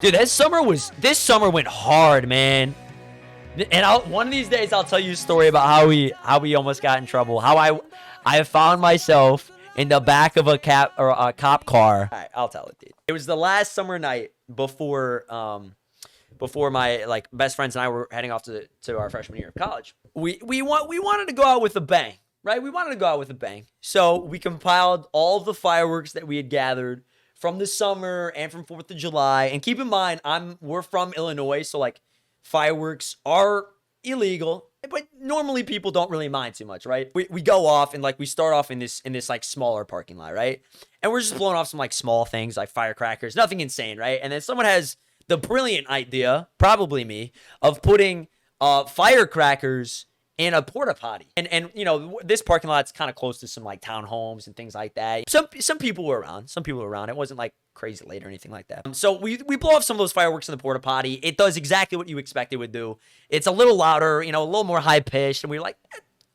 Dude, this summer went hard, man. And one of these days I'll tell you a story about how we almost got in trouble. How I found myself in the back of a cop car. All right, I'll tell it, dude. It was the last summer night before my like best friends and I were heading off to our freshman year of college. We wanted to go out with a bang, right? We wanted to go out with a bang. So we compiled all of the fireworks that we had gathered from the summer and from 4th of July. And keep in mind, we're from Illinois, so like fireworks are illegal, but normally people don't really mind too much, right? We go off and like we start off in this like smaller parking lot, right? And we're just blowing off some like small things like firecrackers, nothing insane, right? And then someone has the brilliant idea, probably me, of putting firecrackers in a porta potty. And you know, this parking lot's kind of close to some like townhomes and things like that. Some people were around. It wasn't like crazy late or anything like that. So we blow off some of those fireworks in the porta potty. It does exactly what you expect it would do. It's a little louder, you know, a little more high pitched, and we were like,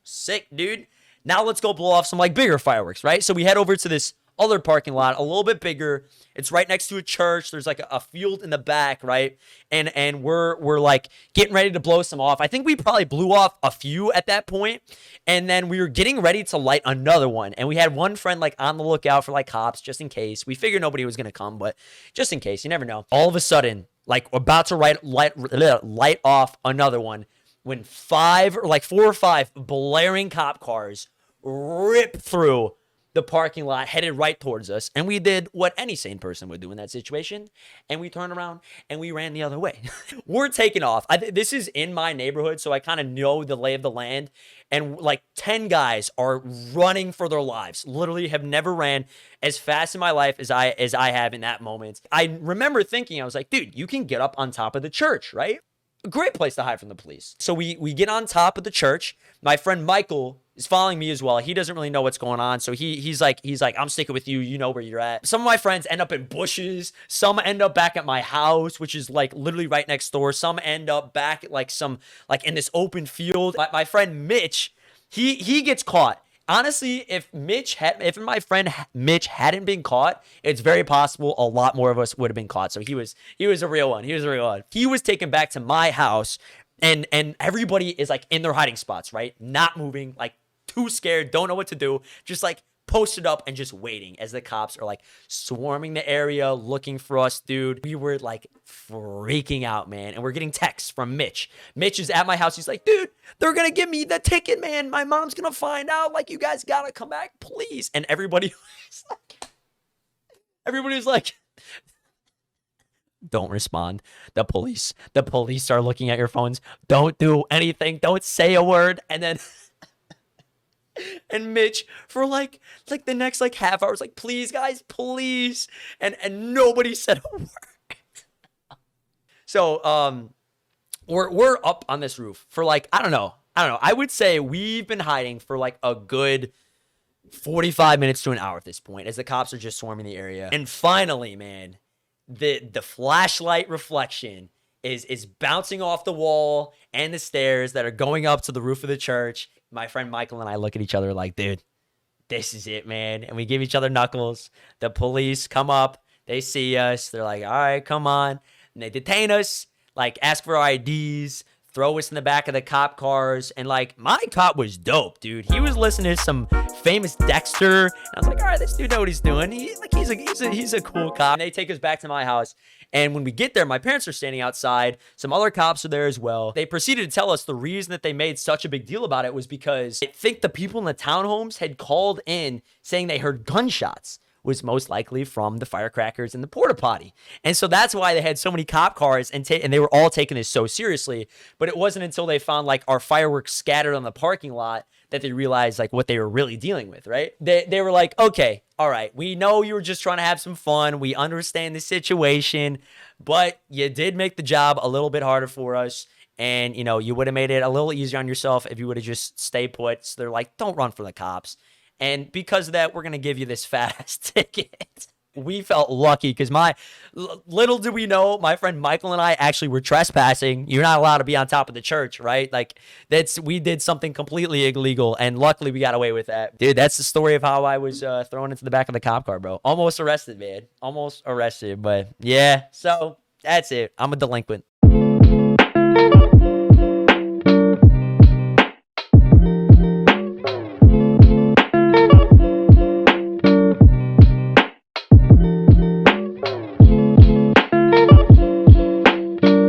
sick, dude. Now let's go blow off some like bigger fireworks, right? So we head over to this other parking lot, a little bit bigger. It's right next to a church. There's like a field in the back, right? And we're like getting ready to blow some off. I think we probably blew off a few at that point, and then we were getting ready to light another one. And we had one friend like on the lookout for like cops just in case. We figured nobody was gonna come, but just in case, you never know. All of a sudden, like we're about to light off another one when 4 or 5 blaring cop cars rip through the parking lot, headed right towards us, and we did what any sane person would do in that situation, and we turned around and we ran the other way. We're taking off. This is in my neighborhood, so I kind of know the lay of the land, and like 10 guys are running for their lives. Literally have never ran as fast in my life as I have in that moment. I remember thinking, I was like, dude, you can get up on top of the church, right? A great place to hide from the police. So we get on top of the church. My friend Michael is following me as well. He doesn't really know what's going on. So he's like, I'm sticking with you. You know where you're at. Some of my friends end up in bushes. Some end up back at my house, which is like literally right next door. Some end up back at like in this open field. My friend Mitch, he gets caught. Honestly, if my friend Mitch hadn't been caught, it's very possible a lot more of us would have been caught. So he was a real one. He was taken back to my house, and everybody is like in their hiding spots, right? Not moving, like too scared, don't know what to do, just like posted up and just waiting as the cops are like swarming the area looking for us, dude. We were like freaking out, man. And we're getting texts from Mitch. Mitch is at my house. He's like, dude, they're going to give me the ticket, man. My mom's going to find out. Like, you guys got to come back, please. And everybody was like, don't respond. The police are looking at your phones. Don't do anything. Don't say a word. And then and Mitch for like the next like half hour was like, please guys, please. And nobody said a word. So we're up on this roof for like, I don't know. I would say we've been hiding for like a good 45 minutes to an hour at this point as the cops are just swarming the area. And finally, man, the flashlight reflection is bouncing off the wall and the stairs that are going up to the roof of the church. My friend Michael and I look at each other like, dude, this is it, man. And we give each other knuckles. The police come up. They see us. They're like, all right, come on. And they detain us, like ask for our IDs, throw us in the back of the cop cars. And like, my cop was dope, dude. He was listening to some famous Dexter. And I was like, all right, this dude know what he's doing. He's a cool cop. And they take us back to my house. And when we get there, my parents are standing outside. Some other cops are there as well. They proceeded to tell us the reason that they made such a big deal about it was because I think the people in the townhomes had called in saying they heard gunshots, was most likely from the firecrackers in the porta potty. And so that's why they had so many cop cars and they were all taking this so seriously. But it wasn't until they found like our fireworks scattered on the parking lot that they realized like what they were really dealing with, right? They were like, okay, all right, we know you were just trying to have some fun. We understand the situation, but you did make the job a little bit harder for us. And, you know, you would have made it a little easier on yourself if you would have just stayed put. So they're like, don't run for the cops. And because of that, we're going to give you this fat-ass ticket. We felt lucky because little did we know, my friend Michael and I actually were trespassing. You're not allowed to be on top of the church, right? Like we did something completely illegal, and luckily we got away with that. Dude, that's the story of how I was thrown into the back of the cop car, bro. Almost arrested, man. Almost arrested, but yeah. So That's it. I'm a delinquent.